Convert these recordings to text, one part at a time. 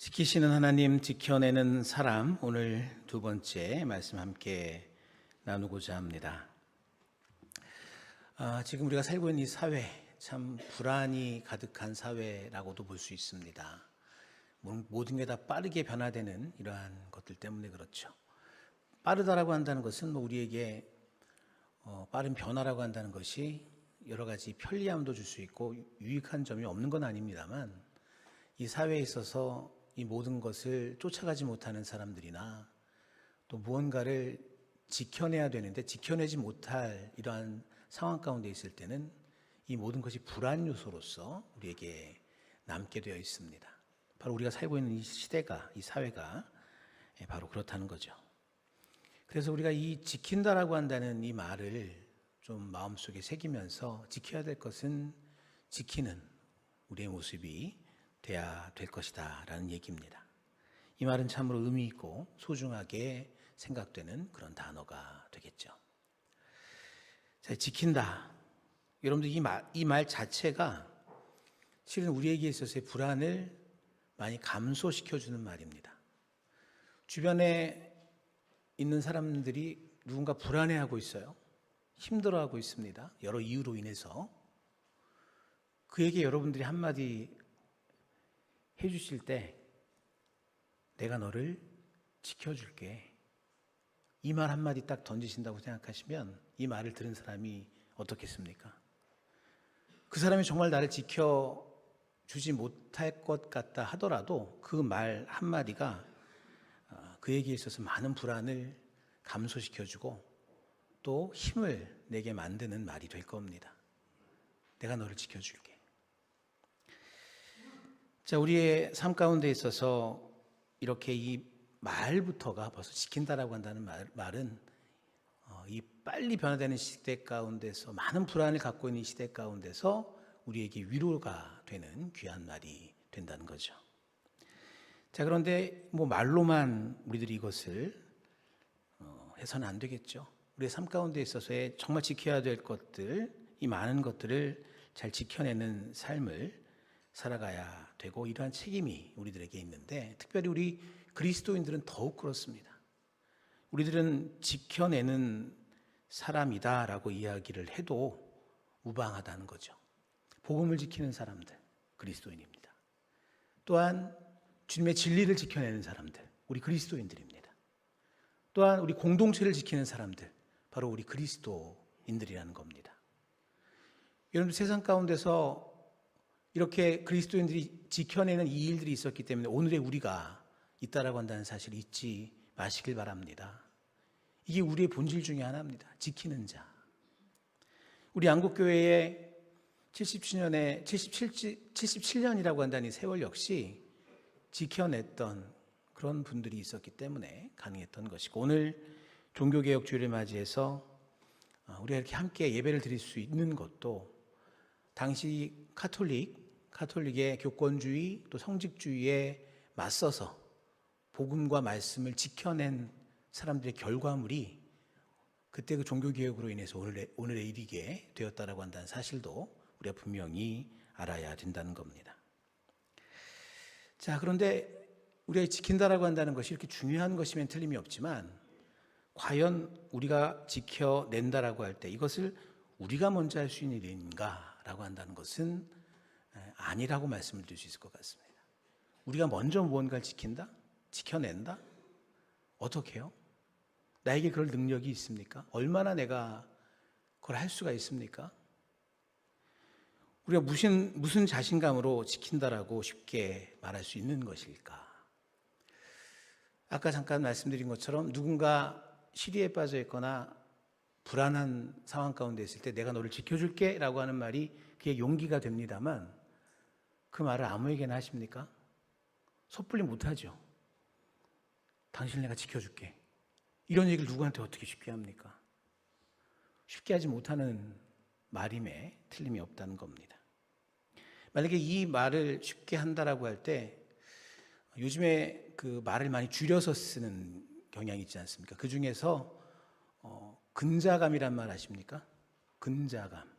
지키시는 하나님, 지켜내는 사람, 오늘 두 번째 말씀 함께 나누고자 합니다. 지금 우리가 살고 있는 이 사회, 참 불안이 가득한 사회라고도 볼 수 있습니다. 모든 게 다 빠르게 변화되는 이러한 것들 때문에 그렇죠. 빠르다라고 한다는 것은 우리에게 빠른 변화라고 한다는 것이 여러 가지 편리함도 줄 수 있고 유익한 점이 없는 건 아닙니다만, 이 사회에 있어서 이 모든 것을 쫓아가지 못하는 사람들이나 또 무언가를 지켜내야 되는데 지켜내지 못할 이러한 상황 가운데 있을 때는 이 모든 것이 불안 요소로서 우리에게 남게 되어 있습니다. 바로 우리가 살고 있는 이 시대가, 이 사회가 바로 그렇다는 거죠. 그래서 우리가 이 지킨다라고 한다는 이 말을 좀 마음속에 새기면서 지켜야 될 것은 지키는 우리의 모습이 돼야 될 것이다 라는 얘기입니다. 이 말은 참으로 의미 있고 소중하게 생각되는 그런 단어가 되겠죠. 자, 지킨다. 여러분들 이 말 자체가 실은 우리에게 있어서의 불안을 많이 감소시켜주는 말입니다. 주변에 있는 사람들이 누군가 불안해하고 있어요. 힘들어하고 있습니다. 여러 이유로 인해서. 그에게 여러분들이 한마디 해주실 때 내가 너를 지켜줄게, 이 말 한마디 딱 던지신다고 생각하시면 이 말을 들은 사람이 어떻겠습니까? 그 사람이 정말 나를 지켜주지 못할 것 같다 하더라도 그 말 한마디가 그에게 있어서 많은 불안을 감소시켜주고 또 힘을 내게 만드는 말이 될 겁니다. 내가 너를 지켜줄게. 자, 우리의 삶 가운데 있어서 이렇게 이 말부터가 벌써 지킨다라고 한다는 말은 이 빨리 변화되는 시대 가운데서, 많은 불안을 갖고 있는 시대 가운데서 우리에게 위로가 되는 귀한 말이 된다는 거죠. 자, 그런데 말로만 우리들이 이것을 해서는 안 되겠죠. 우리의 삶 가운데 있어서의 정말 지켜야 될 것들, 이 많은 것들을 잘 지켜내는 삶을 살아가야 되고, 이러한 책임이 우리들에게 있는데, 특별히 우리 그리스도인들은 더욱 그렇습니다. 우리들은 지켜내는 사람이다라고 이야기를 해도 무방하다는 거죠. 복음을 지키는 사람들, 그리스도인입니다. 또한 주님의 진리를 지켜내는 사람들, 우리 그리스도인들입니다. 또한 우리 공동체를 지키는 사람들, 바로 우리 그리스도인들이라는 겁니다. 여러분, 세상 가운데서 이렇게 그리스도인들이 지켜내는 이 일들이 있었기 때문에 오늘의 우리가 있다라고 한다는 사실을 잊지 마시길 바랍니다. 이게 우리의 본질 중에 하나입니다. 지키는 자. 우리 안국교회의 77년이라고 한다는 이 세월 역시 지켜냈던 그런 분들이 있었기 때문에 가능했던 것이고, 오늘 종교개혁 주일을 맞이해서 우리가 이렇게 함께 예배를 드릴 수 있는 것도 당시 카톨릭의 교권주의 또 성직주의에 맞서서 복음과 말씀을 지켜낸 사람들의 결과물이 그때 그 종교개혁으로 인해서 오늘에 이르게 되었다라고 한다는 사실도 우리가 분명히 알아야 된다는 겁니다. 자, 그런데 우리가 지킨다라고 한다는 것이 이렇게 중요한 것이면 틀림이 없지만, 과연 우리가 지켜낸다라고 할 때 이것을 우리가 먼저 할 수 있는 일인가라고 한다는 것은 아니라고 말씀을 드릴 수 있을 것 같습니다. 우리가 먼저 무언가를 지킨다? 지켜낸다? 어떻게 해요? 나에게 그럴 능력이 있습니까? 얼마나 내가 그걸 할 수가 있습니까? 우리가 무슨 자신감으로 지킨다라고 쉽게 말할 수 있는 것일까? 아까 잠깐 말씀드린 것처럼 누군가 시리에 빠져 있거나 불안한 상황 가운데 있을 때 내가 너를 지켜줄게 라고 하는 말이 그게 용기가 됩니다만, 그 말을 아무에게나 하십니까? 섣불리 못하죠. 당신을 내가 지켜줄게, 이런 얘기를 누구한테 어떻게 쉽게 합니까? 쉽게 하지 못하는 말임에 틀림이 없다는 겁니다. 만약에 이 말을 쉽게 한다라고 할 때 요즘에 그 말을 많이 줄여서 쓰는 경향이 있지 않습니까? 그 중에서 근자감이란 말 아십니까? 근자감.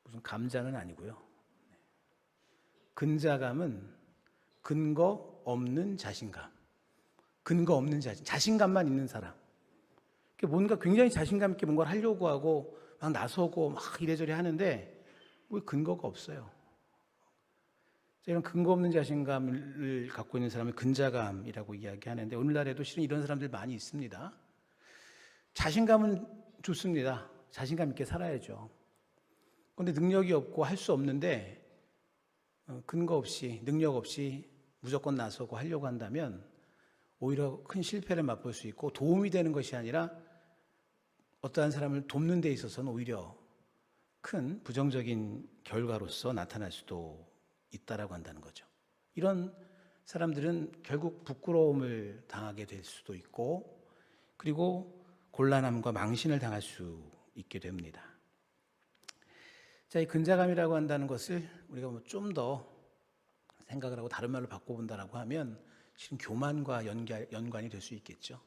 무슨 감자는 아니고요. 근자감은 근거 없는 자신감, 근거 없는 자신감만 있는 사람. 뭔가 굉장히 자신감 있게 뭔가를 하려고 하고 막 나서고 막 이래저래 하는데 왜 근거가 없어요. 이런 근거 없는 자신감을 갖고 있는 사람을 근자감이라고 이야기하는데 오늘날에도 실은 이런 사람들 많이 있습니다. 자신감은 좋습니다. 자신감 있게 살아야죠. 그런데 능력이 없고 할 수 없는데 근거 없이 능력 없이 무조건 나서고 하려고 한다면 오히려 큰 실패를 맛볼 수 있고 도움이 되는 것이 아니라 어떠한 사람을 돕는 데 있어서는 오히려 큰 부정적인 결과로서 나타날 수도 있다라고 한다는 거죠. 이런 사람들은 결국 부끄러움을 당하게 될 수도 있고 그리고 곤란함과 망신을 당할 수 있게 됩니다. 자, 이 근자감이라고 한다는 것을 우리가 좀 더 생각을 하고 다른 말로 바꿔본다라고 하면 실은 교만과 연관이 될 수 있겠죠.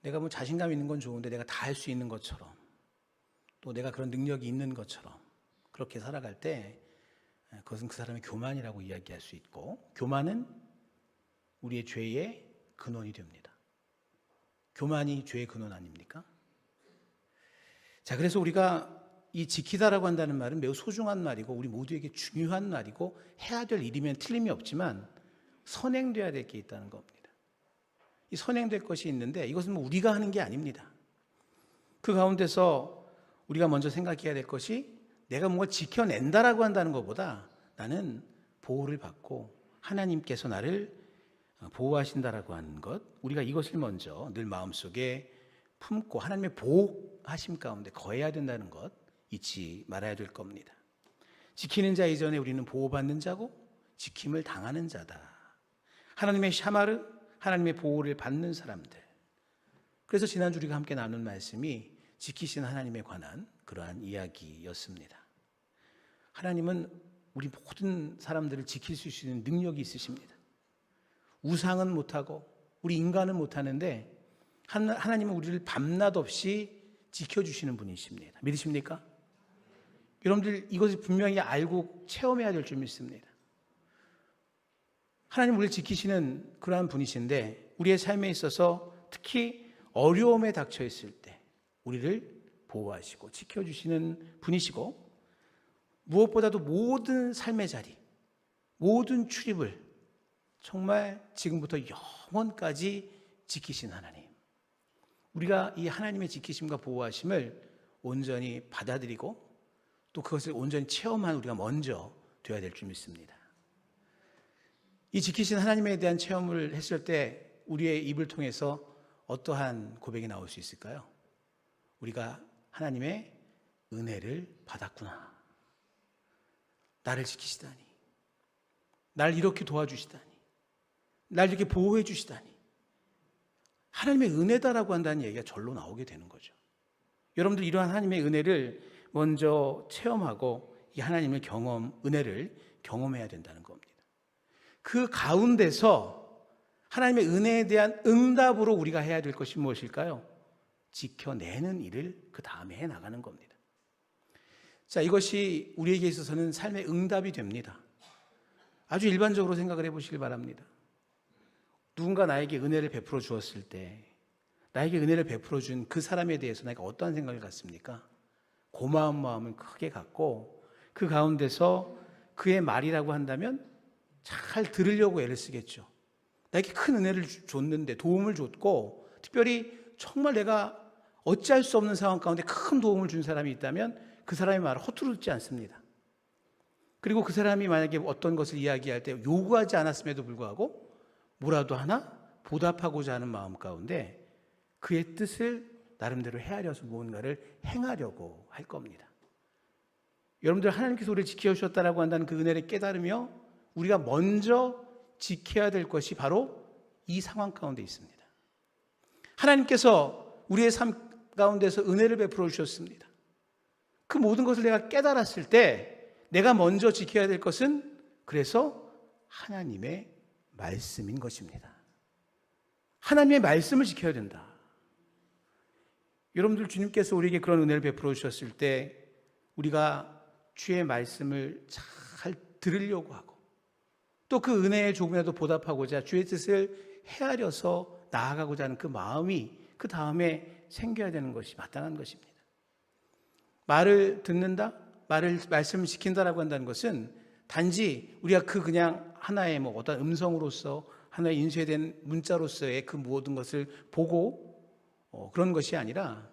내가 자신감 있는 건 좋은데 내가 다 할 수 있는 것처럼 또 내가 그런 능력이 있는 것처럼 그렇게 살아갈 때 그것은 그 사람의 교만이라고 이야기할 수 있고 교만은 우리의 죄의 근원이 됩니다. 교만이 죄의 근원 아닙니까? 자, 그래서 우리가 이 지키다라고 한다는 말은 매우 소중한 말이고 우리 모두에게 중요한 말이고 해야 될 일이면 틀림이 없지만 선행돼야 될 게 있다는 겁니다. 이 선행될 것이 있는데 이것은 우리가 하는 게 아닙니다. 그 가운데서 우리가 먼저 생각해야 될 것이 내가 뭔가 지켜낸다라고 한다는 것보다 나는 보호를 받고 하나님께서 나를 보호하신다라고 하는 것, 우리가 이것을 먼저 늘 마음속에 품고 하나님의 보호하심 가운데 거해야 된다는 것 잊지 말아야 될 겁니다. 지키는 자 이전에 우리는 보호받는 자고 지킴을 당하는 자다. 하나님의 샤마르, 하나님의 보호를 받는 사람들. 그래서 지난주 우리가 함께 나눈 말씀이 지키신 하나님에 관한 그러한 이야기였습니다. 하나님은 우리 모든 사람들을 지킬 수 있는 능력이 있으십니다. 우상은 못하고 우리 인간은 못하는데 하나님은 우리를 밤낮 없이 지켜주시는 분이십니다. 믿으십니까? 여러분들 이것을 분명히 알고 체험해야 될 줄 믿습니다. 하나님 우리를 지키시는 그러한 분이신데 우리의 삶에 있어서 특히 어려움에 닥쳐 있을 때 우리를 보호하시고 지켜주시는 분이시고 무엇보다도 모든 삶의 자리, 모든 출입을 정말 지금부터 영원까지 지키신 하나님. 우리가 이 하나님의 지키심과 보호하심을 온전히 받아들이고 또 그것을 온전히 체험한 우리가 먼저 되어야 될 줄 믿습니다. 이 지키신 하나님에 대한 체험을 했을 때 우리의 입을 통해서 어떠한 고백이 나올 수 있을까요? 우리가 하나님의 은혜를 받았구나. 나를 지키시다니. 날 이렇게 도와주시다니. 날 이렇게 보호해 주시다니. 하나님의 은혜다라고 한다는 얘기가 절로 나오게 되는 거죠. 여러분들 이러한 하나님의 은혜를 먼저 체험하고 이 하나님의 은혜를 경험해야 된다는 겁니다. 그 가운데서 하나님의 은혜에 대한 응답으로 우리가 해야 될 것이 무엇일까요? 지켜내는 일을 그 다음에 해나가는 겁니다. 자, 이것이 우리에게 있어서는 삶의 응답이 됩니다. 아주 일반적으로 생각을 해보시길 바랍니다. 누군가 나에게 은혜를 베풀어 주었을 때 나에게 은혜를 베풀어 준 그 사람에 대해서 내가 어떠한 생각을 갖습니까? 고마운 마음을 크게 갖고 그 가운데서 그의 말이라고 한다면 잘 들으려고 애를 쓰겠죠. 나에게 큰 은혜를 줬는데 도움을 줬고 특별히 정말 내가 어찌할 수 없는 상황 가운데 큰 도움을 준 사람이 있다면 그 사람의 말을 허투루 듣지 않습니다. 그리고 그 사람이 만약에 어떤 것을 이야기할 때 요구하지 않았음에도 불구하고 뭐라도 하나 보답하고자 하는 마음 가운데 그의 뜻을 나름대로 헤아려서 무언가를 행하려고 할 겁니다. 여러분들 하나님께서 우리를 지켜주셨다라고 한다는 그 은혜를 깨달으며 우리가 먼저 지켜야 될 것이 바로 이 상황 가운데 있습니다. 하나님께서 우리의 삶 가운데서 은혜를 베풀어 주셨습니다. 그 모든 것을 내가 깨달았을 때 내가 먼저 지켜야 될 것은 그래서 하나님의 말씀인 것입니다. 하나님의 말씀을 지켜야 된다. 여러분들 주님께서 우리에게 그런 은혜를 베풀어 주셨을 때 우리가 주의 말씀을 잘 들으려고 하고 또 그 은혜에 조금이라도 보답하고자 주의 뜻을 헤아려서 나아가고자 하는 그 마음이 그 다음에 생겨야 되는 것이 마땅한 것입니다. 말을 듣는다, 말씀을 지킨다라고 한다는 것은 단지 우리가 그냥 하나의 어떤 음성으로서 하나의 인쇄된 문자로서의 그 모든 것을 보고 그런 것이 아니라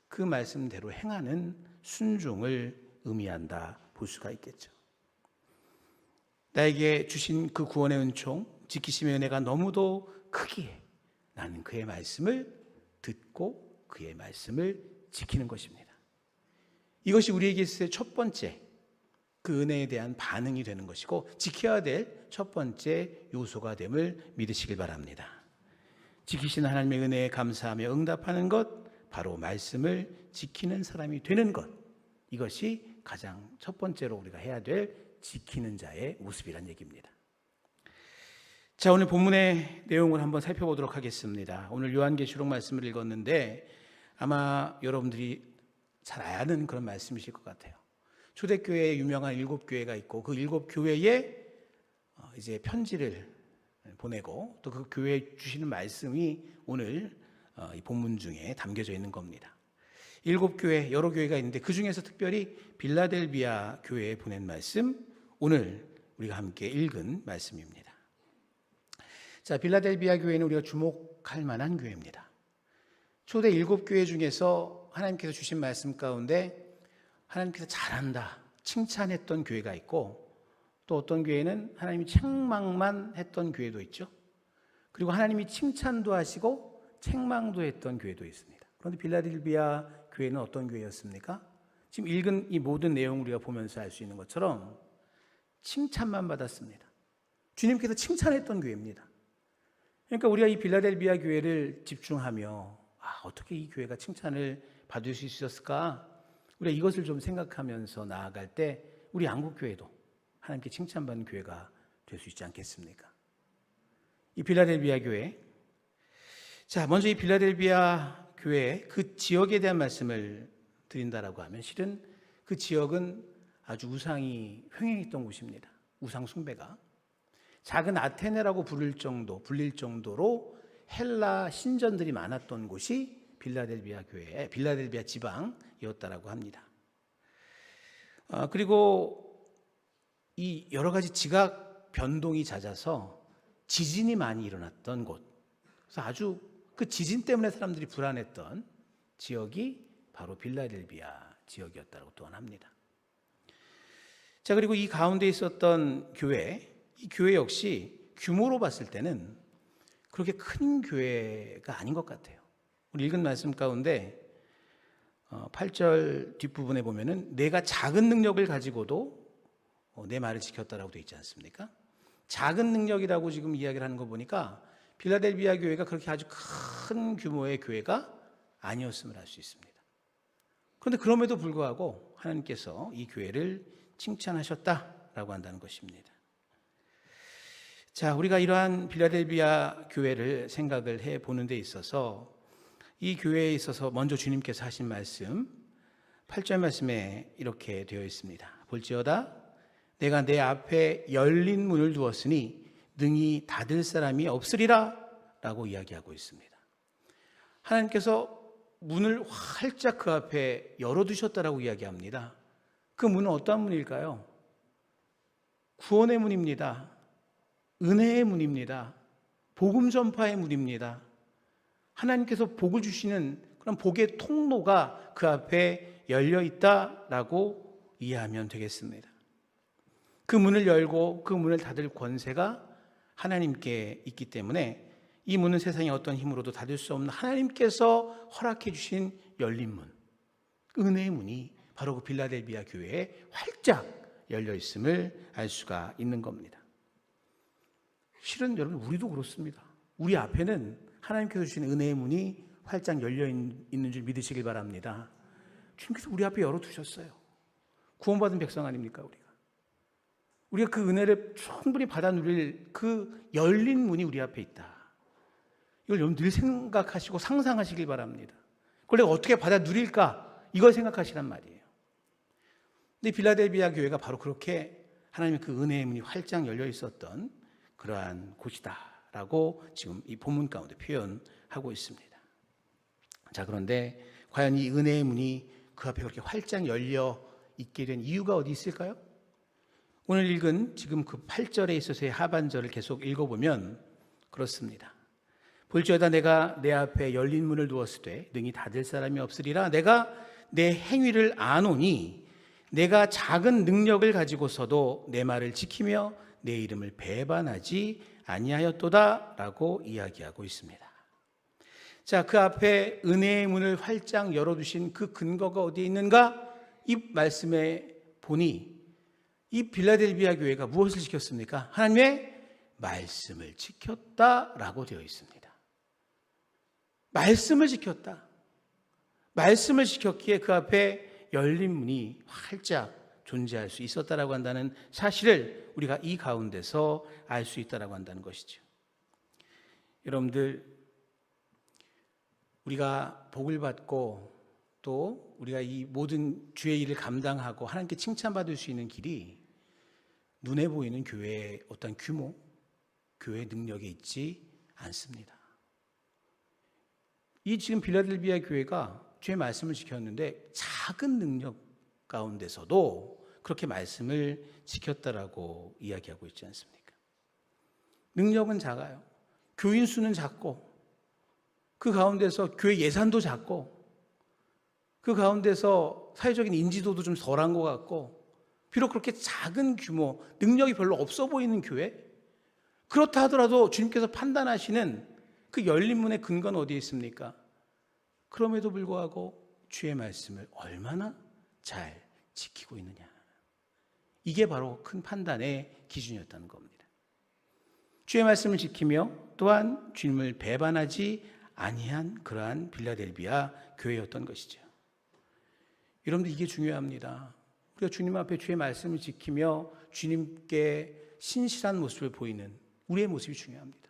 그 말씀대로 행하는 순종을 의미한다 볼 수가 있겠죠. 나에게 주신 그 구원의 은총, 지키심의 은혜가 너무도 크기에 나는 그의 말씀을 듣고 그의 말씀을 지키는 것입니다. 이것이 우리에게 있을 첫 번째 그 은혜에 대한 반응이 되는 것이고 지켜야 될 첫 번째 요소가 됨을 믿으시길 바랍니다. 지키시는 하나님의 은혜에 감사하며 응답하는 것, 바로 말씀을 지키는 사람이 되는 것, 이것이 가장 첫 번째로 우리가 해야 될 지키는 자의 모습이란 얘기입니다. 자, 오늘 본문의 내용을 한번 살펴보도록 하겠습니다. 오늘 요한계시록 말씀을 읽었는데 아마 여러분들이 잘 아는 그런 말씀이실 것 같아요. 초대교회에 유명한 7교회가 있고 그 7교회에 이제 편지를 보내고 또 그 교회에 주시는 말씀이 오늘 이 본문 중에 담겨져 있는 겁니다. 7교회, 여러 교회가 있는데 그 중에서 특별히 빌라델비아 교회에 보낸 말씀, 오늘 우리가 함께 읽은 말씀입니다. 자, 빌라델비아 교회는 우리가 주목할 만한 교회입니다. 초대 7교회 중에서 하나님께서 주신 말씀 가운데 하나님께서 잘한다, 칭찬했던 교회가 있고 또 어떤 교회는 하나님이 책망만 했던 교회도 있죠. 그리고 하나님이 칭찬도 하시고 책망도 했던 교회도 있습니다. 그런데 빌라델비아 교회는 어떤 교회였습니까? 지금 읽은 이 모든 내용을 우리가 보면서 알 수 있는 것처럼 칭찬만 받았습니다. 주님께서 칭찬했던 교회입니다. 그러니까 우리가 이 빌라델비아 교회를 집중하며 어떻게 이 교회가 칭찬을 받을 수 있었을까? 우리가 이것을 좀 생각하면서 나아갈 때 우리 한국교회도 하나님께 칭찬받는 교회가 될 수 있지 않겠습니까? 이 빌라델비아 교회, 자, 먼저 이 빌라델비아 교회 그 지역에 대한 말씀을 드린다라고 하면 실은 그 지역은 아주 우상이 횡행했던 곳입니다. 우상 숭배가 작은 아테네라고 불릴 정도로 헬라 신전들이 많았던 곳이 빌라델비아 교회, 빌라델비아 지방이었다라고 합니다. 그리고 이 여러 가지 지각 변동이 잦아서 지진이 많이 일어났던 곳, 그래서 아주 그 지진 때문에 사람들이 불안했던 지역이 바로 빌라델비아 지역이었다고 또한 합니다. 자, 그리고 이 가운데 있었던 교회, 이 교회 역시 규모로 봤을 때는 그렇게 큰 교회가 아닌 것 같아요. 우리 읽은 말씀 가운데 8절 뒷부분에 보면은 내가 작은 능력을 가지고도 내 말을 지켰다라고 되어 있지 않습니까? 작은 능력이라고 지금 이야기를 하는 거 보니까 빌라델비아 교회가 그렇게 아주 큰 규모의 교회가 아니었음을 알 수 있습니다. 그런데 그럼에도 불구하고 하나님께서 이 교회를 칭찬하셨다라고 한다는 것입니다. 자, 우리가 이러한 빌라델비아 교회를 생각을 해보는 데 있어서 이 교회에 있어서 먼저 주님께서 하신 말씀 8절 말씀에 이렇게 되어 있습니다. 볼지어다 내가 내 앞에 열린 문을 두었으니 능히 닫을 사람이 없으리라 라고 이야기하고 있습니다. 하나님께서 문을 활짝 그 앞에 열어두셨다라고 이야기합니다. 그 문은 어떠한 문일까요? 구원의 문입니다. 은혜의 문입니다. 복음 전파의 문입니다. 하나님께서 복을 주시는 그런 복의 통로가 그 앞에 열려 있다라고 이해하면 되겠습니다. 그 문을 열고 그 문을 닫을 권세가 하나님께 있기 때문에 이 문은 세상의 어떤 힘으로도 닫을 수 없는 하나님께서 허락해 주신 열린 문, 은혜의 문이 바로 그 빌라델비아 교회에 활짝 열려 있음을 알 수가 있는 겁니다. 실은 여러분 우리도 그렇습니다. 우리 앞에는 하나님께서 주신 은혜의 문이 활짝 열려 있는 줄 믿으시길 바랍니다. 주님께서 우리 앞에 열어두셨어요. 구원받은 백성 아닙니까 우리가 그 은혜를 충분히 받아 누릴 그 열린 문이 우리 앞에 있다. 이걸 여러분 늘 생각하시고 상상하시길 바랍니다. 그걸 내가 어떻게 받아 누릴까? 이걸 생각하시란 말이에요. 근데 빌라델비아 교회가 바로 그렇게 하나님의 그 은혜의 문이 활짝 열려 있었던 그러한 곳이다라고 지금 이 본문 가운데 표현하고 있습니다. 자, 그런데 과연 이 은혜의 문이 그 앞에 그렇게 활짝 열려 있게 된 이유가 어디 있을까요? 오늘 읽은 지금 그 8절에 있어서의 하반절을 계속 읽어보면 그렇습니다. 볼지어다 내가 내 앞에 열린 문을 두었을 때 능히 닫을 사람이 없으리라. 내가 내 행위를 아노니 내가 작은 능력을 가지고서도 내 말을 지키며 내 이름을 배반하지 아니하였도다 라고 이야기하고 있습니다. 자, 그 앞에 은혜의 문을 활짝 열어두신 그 근거가 어디에 있는가? 이 말씀에 보니 이 빌라델비아 교회가 무엇을 지켰습니까? 하나님의 말씀을 지켰다라고 되어 있습니다. 말씀을 지켰다. 말씀을 지켰기에 그 앞에 열린 문이 활짝 존재할 수 있었다라고 한다는 사실을 우리가 이 가운데서 알 수 있다라고 한다는 것이죠. 여러분들, 우리가 복을 받고 또 우리가 이 모든 주의 일을 감당하고 하나님께 칭찬받을 수 있는 길이 눈에 보이는 교회의 어떤 규모, 교회의 능력에 있지 않습니다. 이 지금 빌라델비아 교회가 주의 말씀을 지켰는데 작은 능력 가운데서도 그렇게 말씀을 지켰다라고 이야기하고 있지 않습니까? 능력은 작아요. 교인 수는 작고 그 가운데서 교회 예산도 작고 그 가운데서 사회적인 인지도도 좀 덜한 것 같고 비록 그렇게 작은 규모, 능력이 별로 없어 보이는 교회, 그렇다 하더라도 주님께서 판단하시는 그 열린 문의 근거는 어디에 있습니까? 그럼에도 불구하고 주의 말씀을 얼마나 잘 지키고 있느냐. 이게 바로 큰 판단의 기준이었다는 겁니다. 주의 말씀을 지키며 또한 주님을 배반하지 아니한 그러한 빌라델비아 교회였던 것이죠. 여러분들, 이게 중요합니다. 우리가 주님 앞에 주의 말씀을 지키며 주님께 신실한 모습을 보이는 우리의 모습이 중요합니다.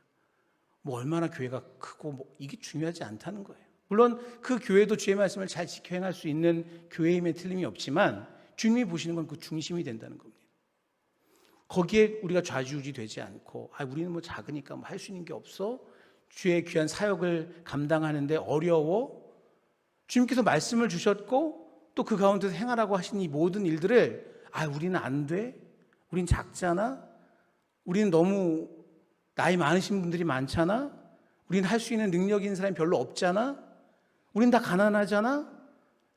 뭐 얼마나 교회가 크고 이게 중요하지 않다는 거예요. 물론 그 교회도 주의 말씀을 잘 지켜 행할 수 있는 교회임에 틀림이 없지만 주님이 보시는 건 그 중심이 된다는 겁니다. 거기에 우리가 좌지우지 되지 않고 우리는 뭐 작으니까 뭐 할 수 있는 게 없어? 주의 귀한 사역을 감당하는데 어려워? 주님께서 말씀을 주셨고 또 그 가운데서 행하라고 하신 이 모든 일들을 우리는 안 돼? 우린 작잖아? 우리는 너무 나이 많으신 분들이 많잖아? 우리는 할 수 있는 능력 있는 사람이 별로 없잖아? 우린 다 가난하잖아?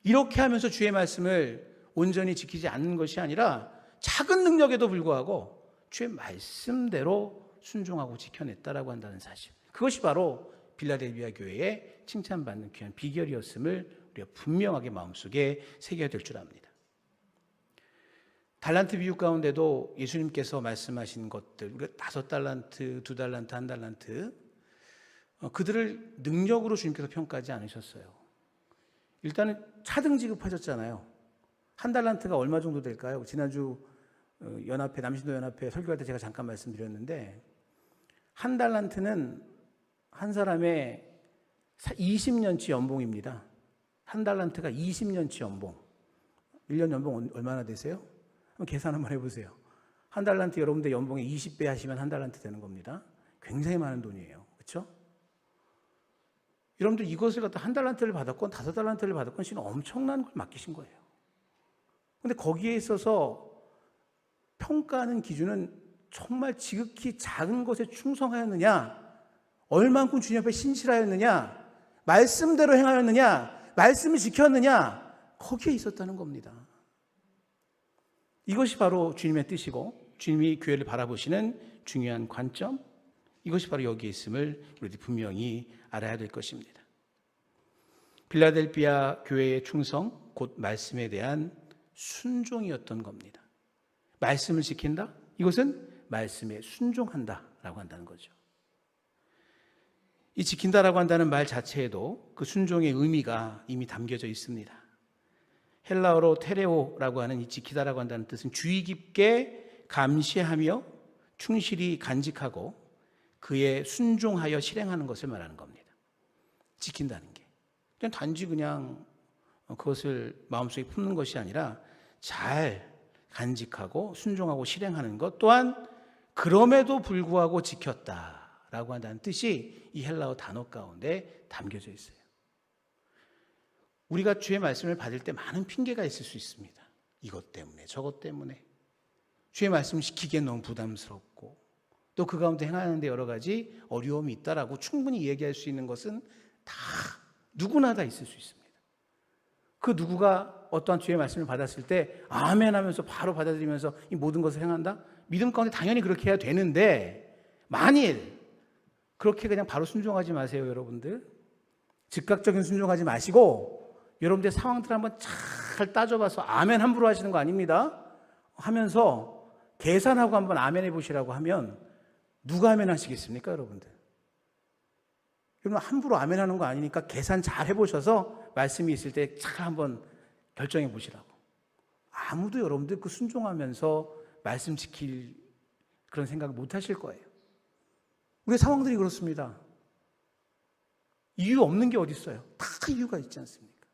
이렇게 하면서 주의 말씀을 온전히 지키지 않는 것이 아니라 작은 능력에도 불구하고 주의 말씀대로 순종하고 지켜냈다라고 한다는 사실, 그것이 바로 빌라델비아 교회의 칭찬받는 귀한 비결이었음을 우리가 분명하게 마음속에 새겨야 될 줄 압니다. 달란트 비유 가운데도 예수님께서 말씀하신 것들, 우리가 5달란트, 2달란트, 1달란트, 그들을 능력으로 주님께서 평가하지 않으셨어요. 일단은 차등 지급하셨잖아요. 1달란트가 얼마 정도 될까요? 지난주 연합회, 남신도 연합회 설교할 때 제가 잠깐 말씀드렸는데 1달란트는 한 사람의 20년치 연봉입니다. 1달란트가 20년치 연봉. 1년 연봉 얼마나 되세요? 한번 계산 한번 해보세요. 1달란트 여러분들 연봉의 20배 하시면 1달란트 되는 겁니다. 굉장히 많은 돈이에요. 그렇죠? 여러분들 이것을 갖다 1달란트를 받았건 5달란트를 받았건 신은 엄청난 걸 맡기신 거예요. 그런데 거기에 있어서 평가하는 기준은 정말 지극히 작은 것에 충성하였느냐, 얼만큼 주님 앞에 신실하였느냐, 말씀대로 행하였느냐, 말씀을 지켰느냐, 거기에 있었다는 겁니다. 이것이 바로 주님의 뜻이고 주님이 교회를 바라보시는 중요한 관점, 이것이 바로 여기에 있음을 우리들이 분명히 알아야 될 것입니다. 빌라델비아 교회의 충성, 곧 말씀에 대한 순종이었던 겁니다. 말씀을 지킨다? 이것은 말씀에 순종한다라고 한다는 거죠. 이 지킨다라고 한다는 말 자체에도 그 순종의 의미가 이미 담겨져 있습니다. 헬라어로 테레오라고 하는 이 지키다라고 한다는 뜻은 주의 깊게 감시하며 충실히 간직하고 그에 순종하여 실행하는 것을 말하는 겁니다. 지킨다는 게 그냥 단지 그냥 그것을 마음속에 품는 것이 아니라 잘 간직하고 순종하고 실행하는 것, 또한 그럼에도 불구하고 지켰다라고 한다는 뜻이 이 헬라어 단어 가운데 담겨져 있어요. 우리가 주의 말씀을 받을 때 많은 핑계가 있을 수 있습니다. 이것 때문에 저것 때문에 주의 말씀을 지키기엔 너무 부담스럽고 또 그 가운데 행하는데 여러 가지 어려움이 있다라고 충분히 얘기할 수 있는 것은 다 누구나 다 있을 수 있습니다. 그 누구가 어떠한 주의 말씀을 받았을 때 아멘 하면서 바로 받아들이면서 이 모든 것을 행한다? 믿음 가운데 당연히 그렇게 해야 되는데 만일 그렇게 그냥 바로 순종하지 마세요, 여러분들. 즉각적인 순종하지 마시고 여러분들의 상황들을 한번 잘 따져봐서 아멘 함부로 하시는 거 아닙니다. 하면서 계산하고 한번 아멘 해보시라고 하면 누가 아멘 하시겠습니까, 여러분들? 여러분 함부로 아멘 하는 거 아니니까 계산 잘 해보셔서 말씀이 있을 때 잘 한번 결정해 보시라고. 아무도 여러분들 그 순종하면서 말씀 지킬 그런 생각 못 하실 거예요. 우리의 상황들이 그렇습니다. 이유 없는 게 어디 있어요? 다 이유가 있지 않습니까?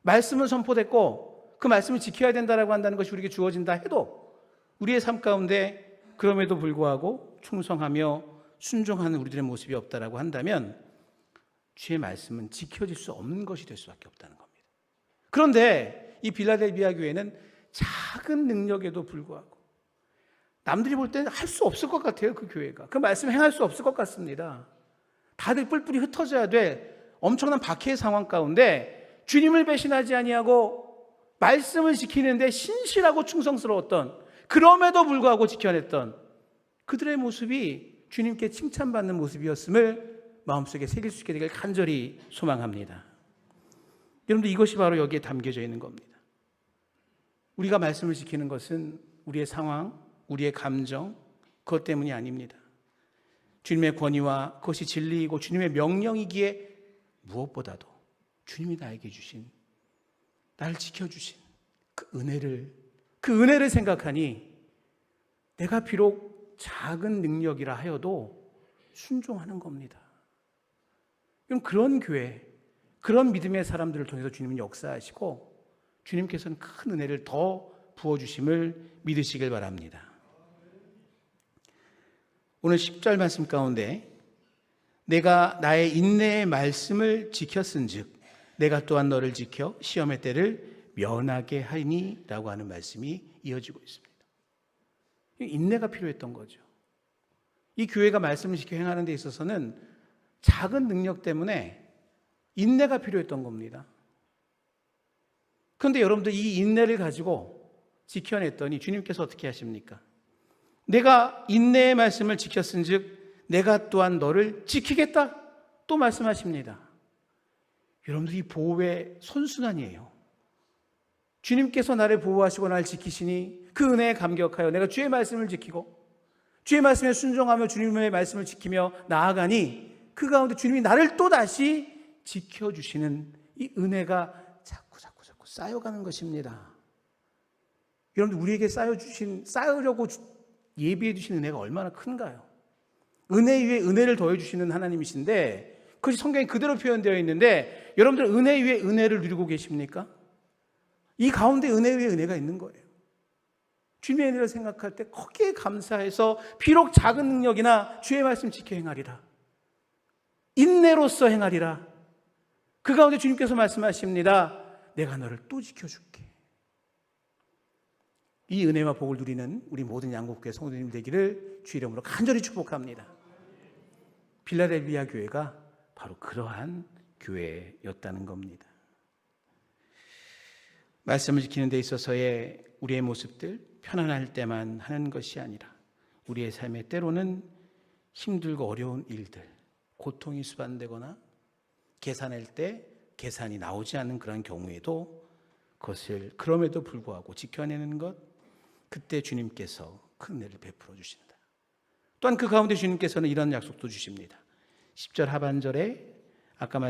말씀은 선포됐고 그 말씀을 지켜야 된다라고 한다는 것이 우리에게 주어진다 해도 우리의 삶 가운데 그럼에도 불구하고 충성하며 순종하는 우리들의 모습이 없다라고 한다면 주의 말씀은 지켜질 수 없는 것이 될 수밖에 없다는 겁니다. 그런데 이 빌라델비아 교회는 작은 능력에도 불구하고 남들이 볼 때는 할 수 없을 것 같아요. 그 교회가 그 말씀 행할 수 없을 것 같습니다. 다들 뿔뿔이 흩어져야 돼 엄청난 박해의 상황 가운데 주님을 배신하지 아니하고 말씀을 지키는데 신실하고 충성스러웠던 그럼에도 불구하고 지켜냈던 그들의 모습이 주님께 칭찬받는 모습이었음을 마음속에 새길 수 있게 되길 간절히 소망합니다. 여러분들 이것이 바로 여기에 담겨져 있는 겁니다. 우리가 말씀을 지키는 것은 우리의 상황, 우리의 감정 그것 때문이 아닙니다. 주님의 권위와 그것이 진리이고 주님의 명령이기에 무엇보다도 주님이 나에게 주신 나를 지켜주신 그 은혜를 생각하니 내가 비록 작은 능력이라 하여도 순종하는 겁니다. 그럼 그런 교회, 그런 믿음의 사람들을 통해서 주님은 역사하시고 주님께서는 큰 은혜를 더 부어주심을 믿으시길 바랍니다. 오늘 10절 말씀 가운데 내가 나의 인내의 말씀을 지켰은즉 내가 또한 너를 지켜 시험의 때를 면하게 하리니 라고 하는 말씀이 이어지고 있습니다. 인내가 필요했던 거죠. 이 교회가 말씀을 지켜 행하는 데 있어서는 작은 능력 때문에 인내가 필요했던 겁니다. 그런데 여러분들 이 인내를 가지고 지켜냈더니 주님께서 어떻게 하십니까? 내가 인내의 말씀을 지켰은즉 내가 또한 너를 지키겠다 또 말씀하십니다. 여러분들 이 보호의 선순환이에요. 주님께서 나를 보호하시고 나를 지키시니 그 은혜에 감격하여 내가 주의 말씀을 지키고 주의 말씀에 순종하며 주님의 말씀을 지키며 나아가니 그 가운데 주님이 나를 또다시 지켜주시는 이 은혜가 자꾸 쌓여가는 것입니다. 여러분들 우리에게 쌓으려고 예비해 주신 은혜가 얼마나 큰가요? 은혜 위에 은혜를 더해 주시는 하나님이신데 그것이 성경에 그대로 표현되어 있는데 여러분들 은혜 위에 은혜를 누리고 계십니까? 이 가운데 은혜 위에 은혜가 있는 거예요. 주님의 은혜를 생각할 때 거기에 감사해서 비록 작은 능력이나 주의 말씀 지켜 행하리라. 인내로서 행하리라. 그 가운데 주님께서 말씀하십니다. 내가 너를 또 지켜줄게. 이 은혜와 복을 누리는 우리 모든 양국교회 성도님 되기를 주 이름으로 간절히 축복합니다. 빌라델비아 교회가 바로 그러한 교회였다는 겁니다. 말씀을 지키는 데 있어서의 우리의 모습들 편안할 때만 하는 것이 아니라 우리의 삶에 때로는 힘들고 어려운 일들, 고통이 수반되거나 계산할 때 계산이 나오지 않는 그런 경우에도 그것을 그럼에도 불구하고 지켜내는 것, 그때 주님께서 큰 은혜를 베풀어 주신다. 또한 그 가운데 주님께서는 이런 약속도 주십니다. 10절 하반절에 아까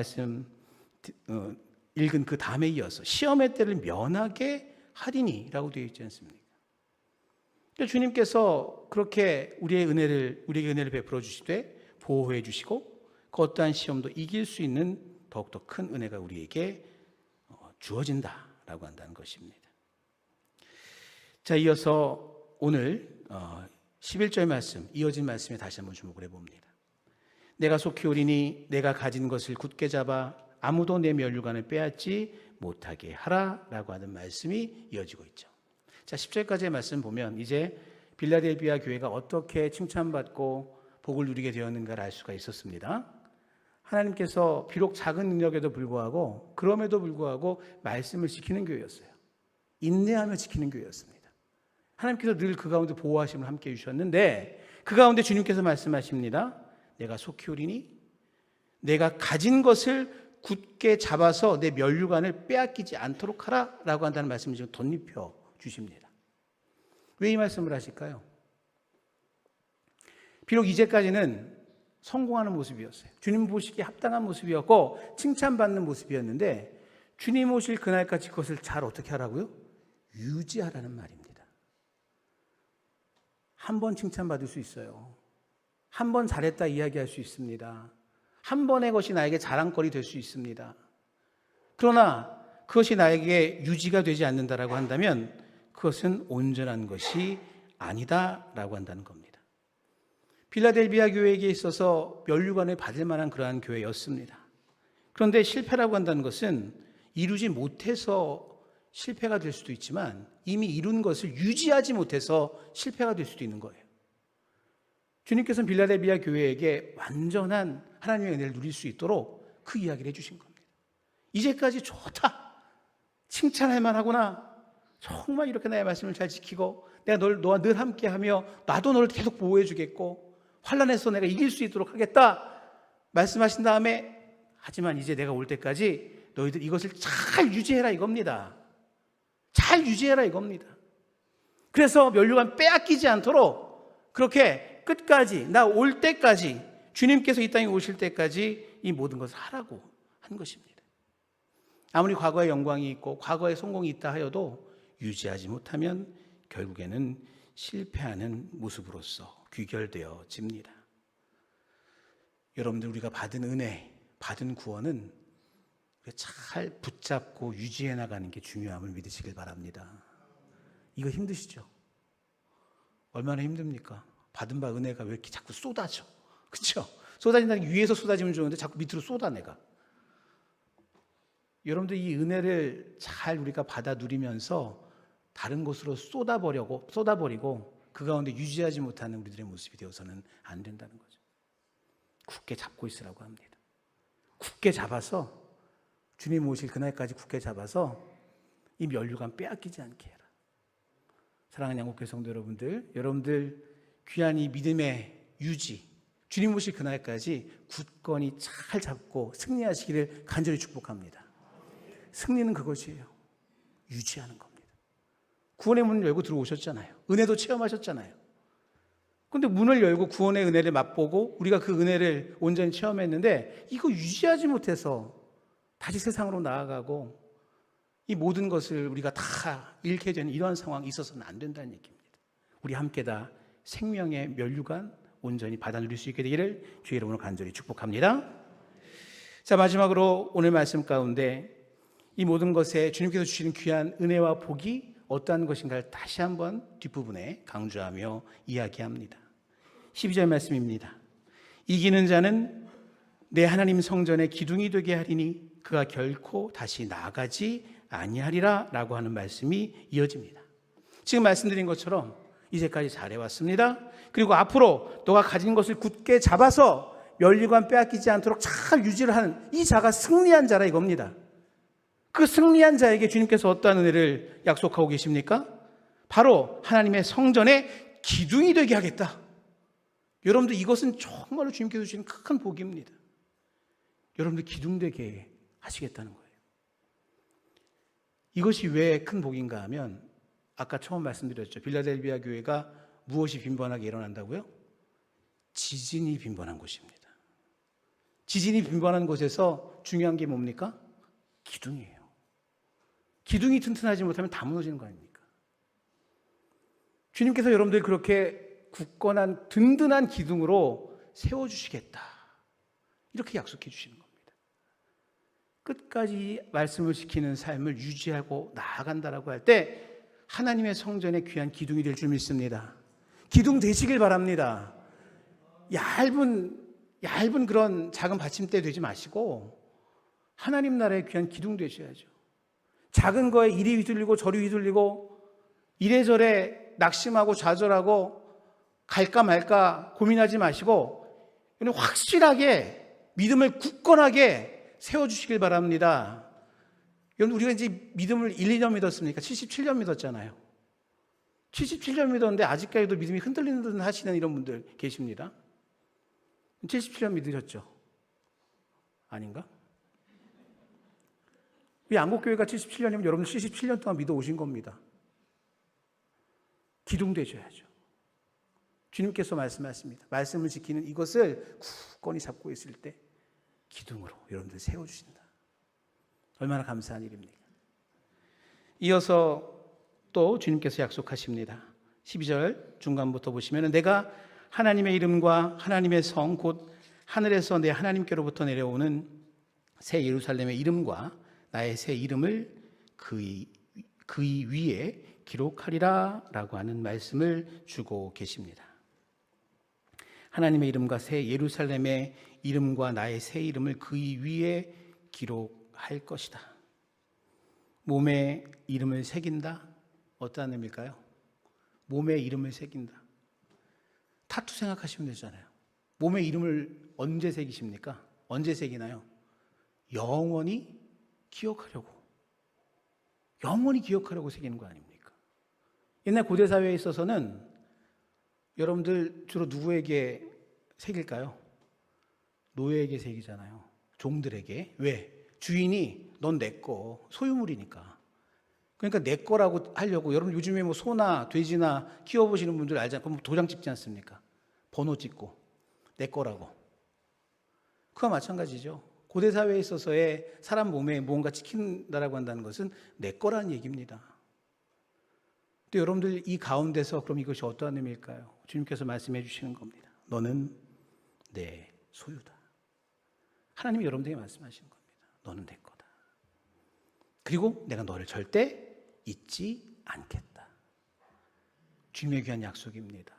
읽은 그 다음에 이어서 시험의 때를 면하게 하리니 라고 되어 있지 않습니까? 주님께서 그렇게 우리에게 은혜를 베풀어 주시되 보호해 주시고 그 어떠한 시험도 이길 수 있는 더욱더 큰 은혜가 우리에게 주어진다라고 한다는 것입니다. 자, 이어서 오늘 11절 말씀, 이어진 말씀에 다시 한번 주목을 해봅니다. 내가 속히 오리니 내가 가진 것을 굳게 잡아 아무도 내 면류관을 빼앗지 못하게 하라 라고 하는 말씀이 이어지고 있죠. 자, 10절까지의 말씀 보면 이제 빌라델비아 교회가 어떻게 칭찬받고 복을 누리게 되었는가를 알 수가 있었습니다. 하나님께서 비록 작은 능력에도 불구하고 그럼에도 불구하고 말씀을 지키는 교회였어요. 인내하며 지키는 교회였습니다. 하나님께서 늘 그 가운데 보호하심을 함께 해주셨는데 그 가운데 주님께서 말씀하십니다. 내가 속히 오리니 내가 가진 것을 굳게 잡아서 내 면류관을 빼앗기지 않도록 하라 라고 한다는 말씀을 지금 덧입혀 주십니다. 왜 이 말씀을 하실까요? 비록 이제까지는 성공하는 모습이었어요. 주님 보시기에 합당한 모습이었고 칭찬받는 모습이었는데 주님 오실 그날까지 그것을 잘 어떻게 하라고요? 유지하라는 말입니다. 한 번 칭찬받을 수 있어요. 한 번 잘했다 이야기할 수 있습니다. 한 번의 것이 나에게 자랑거리 될 수 있습니다. 그러나 그것이 나에게 유지가 되지 않는다라고 한다면 그것은 온전한 것이 아니다라고 한다는 겁니다. 빌라델비아 교회에게 있어서 면류관을 받을 만한 그러한 교회였습니다. 그런데 실패라고 한다는 것은 이루지 못해서 실패가 될 수도 있지만 이미 이룬 것을 유지하지 못해서 실패가 될 수도 있는 거예요. 주님께서는 빌라델비아 교회에게 완전한 하나님의 은혜를 누릴 수 있도록 그 이야기를 해주신 겁니다. 이제까지 좋다. 칭찬할 만하구나. 정말 이렇게 나의 말씀을 잘 지키고 내가 너와 늘 함께하며 나도 너를 계속 보호해 주겠고 환난에서 내가 이길 수 있도록 하겠다. 말씀하신 다음에 하지만 이제 내가 올 때까지 너희들 이것을 잘 유지해라 이겁니다. 잘 유지해라 이겁니다. 그래서 면류관 빼앗기지 않도록 그렇게 끝까지 나 올 때까지 주님께서 이 땅에 오실 때까지 이 모든 것을 하라고 한 것입니다. 아무리 과거의 영광이 있고 과거의 성공이 있다 하여도 유지하지 못하면 결국에는 실패하는 모습으로서 귀결되어집니다. 여러분들 우리가 받은 은혜, 받은 구원은 잘 붙잡고 유지해 나가는 게 중요함을 믿으시길 바랍니다. 이거 힘드시죠? 얼마나 힘듭니까? 받은 바 은혜가 왜 이렇게 자꾸 쏟아져? 그렇죠? 쏟아진다는 게 위에서 쏟아지면 좋은데 자꾸 밑으로 쏟아내가. 여러분들 이 은혜를 잘 우리가 받아 누리면서 다른 곳으로 쏟아버리고 그 가운데 유지하지 못하는 우리들의 모습이 되어서는 안 된다는 거죠. 굳게 잡고 있으라고 합니다. 굳게 잡아서 주님 오실 그날까지 굳게 잡아서 이 면류관 빼앗기지 않게 해라. 사랑하는 양국교회 성도 여러분들 귀한 이 믿음의 유지, 주님 오실 그날까지 굳건히 잘 잡고 승리하시기를 간절히 축복합니다. 승리는 그것이에요. 유지하는 겁니다. 구원의 문을 열고 들어오셨잖아요. 은혜도 체험하셨잖아요. 그런데 문을 열고 구원의 은혜를 맛보고 우리가 그 은혜를 온전히 체험했는데 이거 유지하지 못해서 다시 세상으로 나아가고 이 모든 것을 우리가 다 잃게 되는 이러한 상황이 있어서는 안 된다는 얘기입니다. 우리 함께 다 생명의 면류관 온전히 받아 누릴 수 있게 되기를 주의 이름으로 간절히 축복합니다. 자, 마지막으로 오늘 말씀 가운데 이 모든 것에 주님께서 주시는 귀한 은혜와 복이 어떠한 것인가를 다시 한번 뒷부분에 강조하며 이야기합니다. 12절 말씀입니다. 이기는 자는 내 하나님 성전의 기둥이 되게 하리니 그가 결코 다시 나가지 아니하리라 라고 하는 말씀이 이어집니다. 지금 말씀드린 것처럼 이제까지 잘해왔습니다. 그리고 앞으로 너가 가진 것을 굳게 잡아서 면류관 빼앗기지 않도록 잘 유지를 하는 이 자가 승리한 자라 이겁니다. 그 승리한 자에게 주님께서 어떠한 은혜를 약속하고 계십니까? 바로 하나님의 성전의 기둥이 되게 하겠다. 여러분들 이것은 정말로 주님께서 주시는 큰 복입니다. 여러분들 기둥 되게 하시겠다는 거예요. 이것이 왜 큰 복인가 하면 아까 처음 말씀드렸죠. 빌라델비아 교회가 무엇이 빈번하게 일어난다고요? 지진이 빈번한 곳입니다. 지진이 빈번한 곳에서 중요한 게 뭡니까? 기둥이에요. 기둥이 튼튼하지 못하면 다 무너지는 거 아닙니까? 주님께서 여러분들 그렇게 굳건한 든든한 기둥으로 세워주시겠다. 이렇게 약속해 주시는 겁니다. 끝까지 말씀을 지키는 삶을 유지하고 나아간다라고 할 때 하나님의 성전의 귀한 기둥이 될 줄 믿습니다. 기둥 되시길 바랍니다. 얇은 그런 작은 받침대 되지 마시고 하나님 나라의 귀한 기둥 되셔야죠. 작은 거에 이리 휘둘리고 저리 휘둘리고 이래저래 낙심하고 좌절하고 갈까 말까 고민하지 마시고 확실하게 믿음을 굳건하게 세워주시길 바랍니다. 여러분, 우리가 이제 믿음을 1, 2년 믿었습니까? 77년 믿었잖아요. 77년 믿었는데 아직까지도 믿음이 흔들리는 듯 하시는 이런 분들 계십니다. 77년 믿으셨죠? 아닌가? 이 안국교회가 77년이면 여러분 77년 동안 믿어오신 겁니다. 기둥 되셔야죠. 주님께서 말씀하십니다. 말씀을 지키는 이것을 굳건히 잡고 있을 때 기둥으로 여러분들 세워주신다. 얼마나 감사한 일입니까? 이어서 또 주님께서 약속하십니다. 12절 중간부터 보시면 내가 하나님의 이름과 하나님의 성 곧 하늘에서 내 하나님께로부터 내려오는 새 예루살렘의 이름과 나의 새 이름을 그의 위에 기록하리라 라고 하는 말씀을 주고 계십니다. 하나님의 이름과 새 예루살렘의 이름과 나의 새 이름을 그의 위에 기록할 것이다. 몸에 이름을 새긴다? 어떠한 의미일까요? 몸에 이름을 새긴다. 타투 생각하시면 되잖아요. 몸에 이름을 언제 새기십니까? 언제 새기나요? 영원히 기억하려고 새기는 거 아닙니까? 옛날 고대 사회에 있어서는 여러분들 주로 누구에게 새길까요? 노예에게 새기잖아요. 종들에게. 왜? 주인이 넌 내 거, 소유물이니까. 그러니까 내 거라고 하려고. 여러분 요즘에 뭐 소나 돼지나 키워보시는 분들 알잖아요. 그럼 도장 찍지 않습니까? 번호 찍고 내 거라고. 그와 마찬가지죠. 고대 사회에 있어서의 사람 몸에 무언가 찍힌다라고 한다는 것은 내 거라는 얘기입니다. 또 여러분들 이 가운데서 그럼 이것이 어떠한 의미일까요? 주님께서 말씀해 주시는 겁니다. 너는 내 소유다. 하나님이 여러분들에게 말씀하시는 겁니다. 너는 내 거다. 그리고 내가 너를 절대 잊지 않겠다. 주님의 귀한 약속입니다.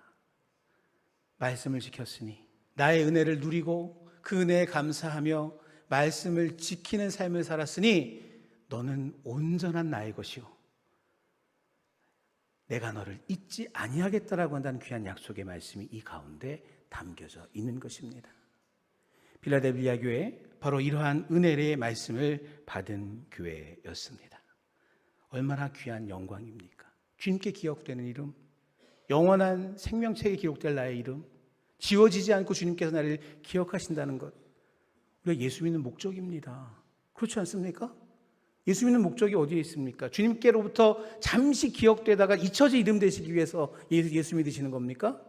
말씀을 지켰으니 나의 은혜를 누리고 그 은혜에 감사하며 말씀을 지키는 삶을 살았으니 너는 온전한 나의 것이요 내가 너를 잊지 아니하겠다라고 한다는 귀한 약속의 말씀이 이 가운데 담겨져 있는 것입니다. 빌라델비아 교회 바로 이러한 은혜의 말씀을 받은 교회였습니다. 얼마나 귀한 영광입니까? 주님께 기억되는 이름, 영원한 생명책에 기록될 나의 이름, 지워지지 않고 주님께서 나를 기억하신다는 것, 우리가 예수 믿는 목적입니다. 그렇지 않습니까? 예수 믿는 목적이 어디에 있습니까? 주님께로부터 잠시 기억되다가 잊혀질 이름 되시기 위해서 예수 믿으시는 겁니까?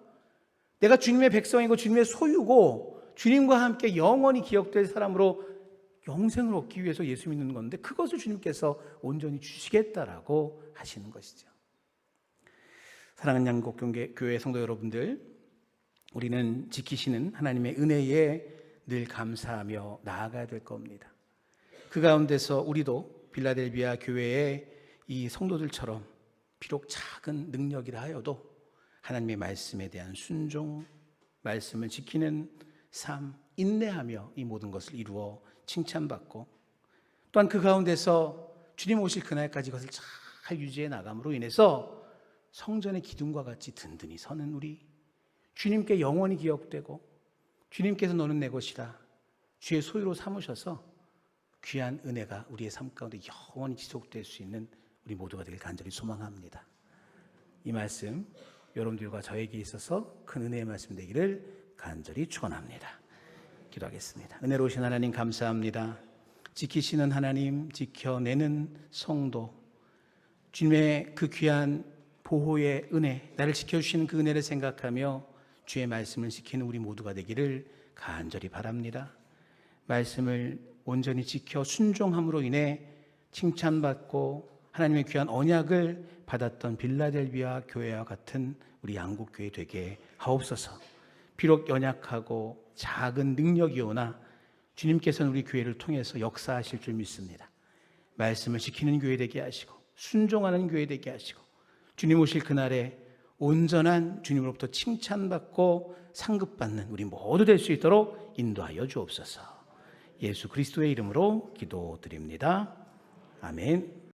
내가 주님의 백성이고 주님의 소유고 주님과 함께 영원히 기억될 사람으로 영생을 얻기 위해서 예수 믿는 건데 그것을 주님께서 온전히 주시겠다라고 하시는 것이죠. 사랑하는 양곡교회 성도 여러분들, 우리는 지키시는 하나님의 은혜에 늘 감사하며 나아가야 될 겁니다. 그 가운데서 우리도 빌라델비아 교회의 이 성도들처럼 비록 작은 능력이라 하여도 하나님의 말씀에 대한 순종, 말씀을 지키는 삶, 인내하며 이 모든 것을 이루어 칭찬받고 또한 그 가운데서 주님 오실 그날까지 그것을 잘 유지해 나감으로 인해서 성전의 기둥과 같이 든든히 서는 우리, 주님께 영원히 기억되고 주님께서 너는 내 것이라 주의 소유로 삼으셔서 귀한 은혜가 우리의 삶 가운데 영원히 지속될 수 있는 우리 모두가 되길 간절히 소망합니다. 이 말씀 여러분들과 저에게 있어서 큰 은혜의 말씀 되기를 간절히 축원합니다. 기도하겠습니다. 은혜로우신 하나님 감사합니다. 지키시는 하나님, 지켜내는 성도, 주님의 그 귀한 보호의 은혜, 나를 지켜주시는 그 은혜를 생각하며 주의 말씀을 지키는 우리 모두가 되기를 간절히 바랍니다. 말씀을 온전히 지켜 순종함으로 인해 칭찬받고 하나님의 귀한 언약을 받았던 빌라델비아 교회와 같은 우리 양국교회 되게 하옵소서. 비록 연약하고 작은 능력이오나 주님께서는 우리 교회를 통해서 역사하실 줄 믿습니다. 말씀을 지키는 교회 되게 하시고 순종하는 교회 되게 하시고 주님 오실 그날에 온전한 주님으로부터 칭찬받고 상급받는 우리 모두 될 수 있도록 인도하여 주옵소서. 예수 그리스도의 이름으로 기도드립니다. 아멘.